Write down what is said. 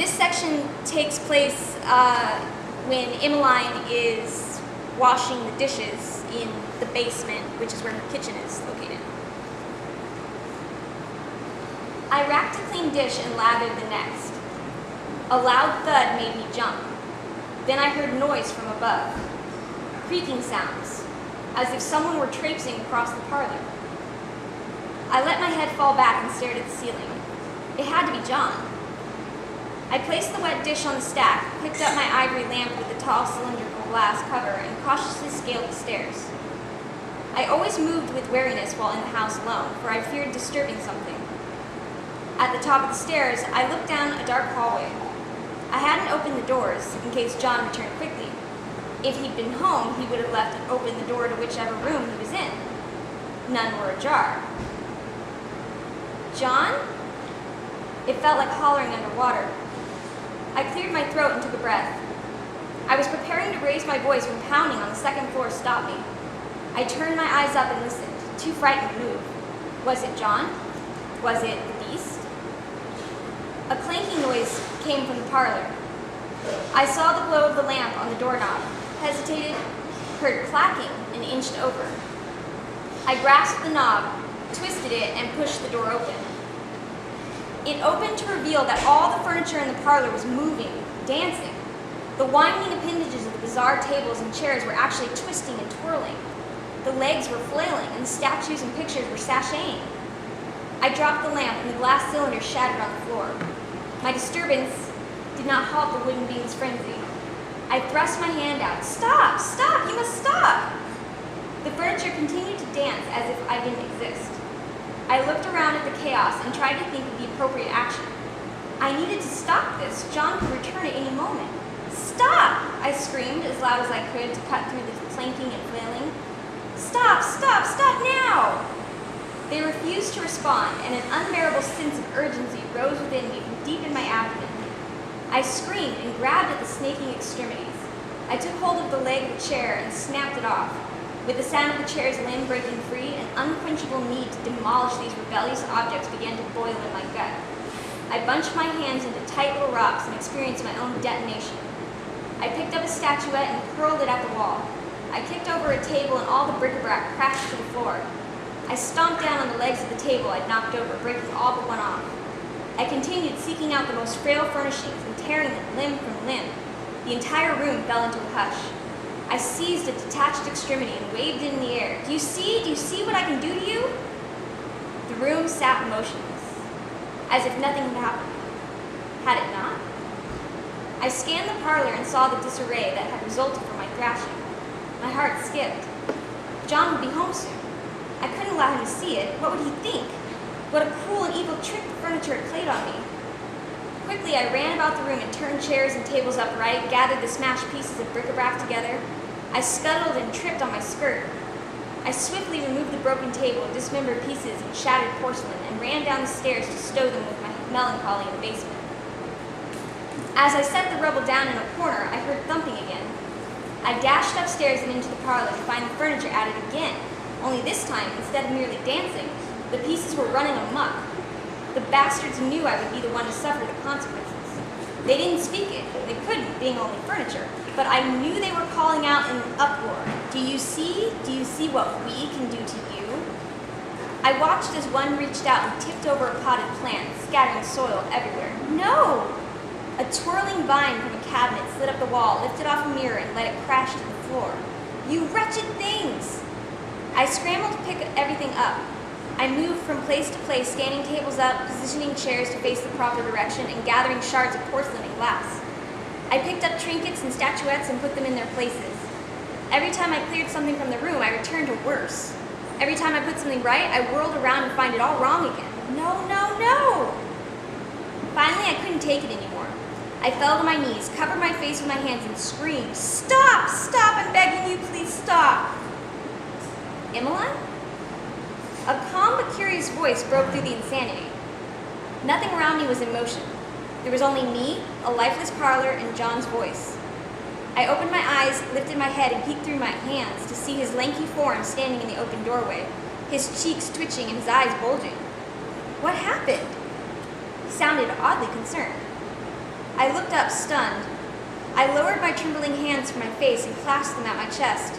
This section takes place when Emmeline is washing the dishes in the basement, which is where her kitchen is located. I racked a clean dish and lathered the next. A loud thud made me jump. Then I heard noise from above, creaking sounds, as if someone were traipsing across the parlor. I let my head fall back and stared at the ceiling. It had to be John. I placed the wet dish on the stack, picked up my ivory lamp with the tall cylindrical glass cover, and cautiously scaled the stairs. I always moved with wariness while in the house alone, for I feared disturbing something. At the top of the stairs, I looked down a dark hallway. I hadn't opened the doors in case John returned quickly. If he'd been home, he would have left open the door to whichever room he was in. None were ajar. John? It felt like hollering underwater. I cleared my throat and took a breath. I was preparing to raise my voice when pounding on the second floor stopped me. I turned my eyes up and listened, too frightened to move. Was it John? Was it the beast? A clanking noise came from the parlor. I saw the glow of the lamp on the doorknob, hesitated, heard clacking, and inched over. I grasped the knob, twisted it, and pushed the door open. It opened to reveal that all the furniture in the parlor was moving, dancing. The winding appendages of the bizarre tables and chairs were actually twisting and twirling. The legs were flailing, and the statues and pictures were sashaying. I dropped the lamp, and the glass cylinder shattered on the floor. My disturbance did not halt the wooden beam's frenzy. I thrust my hand out. Stop! Stop! You must stop! The furniture continued to dance as if I didn't exist. I looked around at the chaos and tried to think of the appropriate action. I needed to stop this. John could return at any moment. Stop! I screamed as loud as I could to cut through the clanking and flailing. Stop! Stop! Stop now! They refused to respond, and an unbearable sense of urgency rose within me from deep in my abdomen. I screamed and grabbed at the snaking extremities. I took hold of the leg of the chair and snapped it off. With the sound of the chair's limb breaking free, an unquenchable need to demolish these rebellious objects began to boil in my gut. I bunched my hands into tight little rocks and experienced my own detonation. I picked up a statuette and hurled it at the wall. I kicked over a table and all the bric-a-brac crashed to the floor. I stomped down on the legs of the table I'd knocked over, breaking all but one off. I continued seeking out the most frail furnishings and tearing them limb from limb. The entire room fell into a hush. I seized a detached extremity and waved it in the air. Do you see? Do you see what I can do to you? The room sat motionless, as if nothing had happened. Had it not? I scanned the parlor and saw the disarray that had resulted from my thrashing. My heart skipped. John would be home soon. I couldn't allow him to see it. What would he think? What a cruel and evil trick the furniture had played on me. Quickly, I ran about the room and turned chairs and tables upright, gathered the smashed pieces of bric-a-brac together. I scuttled and tripped on my skirt. I swiftly removed the broken table, dismembered pieces, and shattered porcelain, and ran down the stairs to stow them with my melancholy in the basement. As I set the rubble down in a corner, I heard thumping again. I dashed upstairs and into the parlor to find the furniture at it again. Only this time, instead of merely dancing, the pieces were running amok. The bastards knew I would be the one to suffer the consequences. They didn't speak it. They couldn't, being only furniture. But I knew they were calling out in an uproar. Do you see? Do you see what we can do to you? I watched as one reached out and tipped over a potted plant, scattering soil everywhere. No! A twirling vine from a cabinet slid up the wall, lifted off a mirror, and let it crash to the floor. You wretched things! I scrambled to pick everything up. I moved from place to place, scanning tables up, positioning chairs to face the proper direction, and gathering shards of porcelain and glass. I picked up trinkets and statuettes and put them in their places. Every time I cleared something from the room, I returned to worse. Every time I put something right, I whirled around and find it all wrong again. No, no, no! Finally, I couldn't take it anymore. I fell to my knees, covered my face with my hands, and screamed, Stop! Stop! I'm begging you, please stop! Emmeline? A calm but curious voice broke through the insanity. Nothing around me was in motion. There was only me, a lifeless parlor, and John's voice. I opened my eyes, lifted my head, and peeked through my hands to see his lanky form standing in the open doorway, his cheeks twitching and his eyes bulging. What happened? He sounded oddly concerned. I looked up, stunned. I lowered my trembling hands from my face and clasped them at my chest.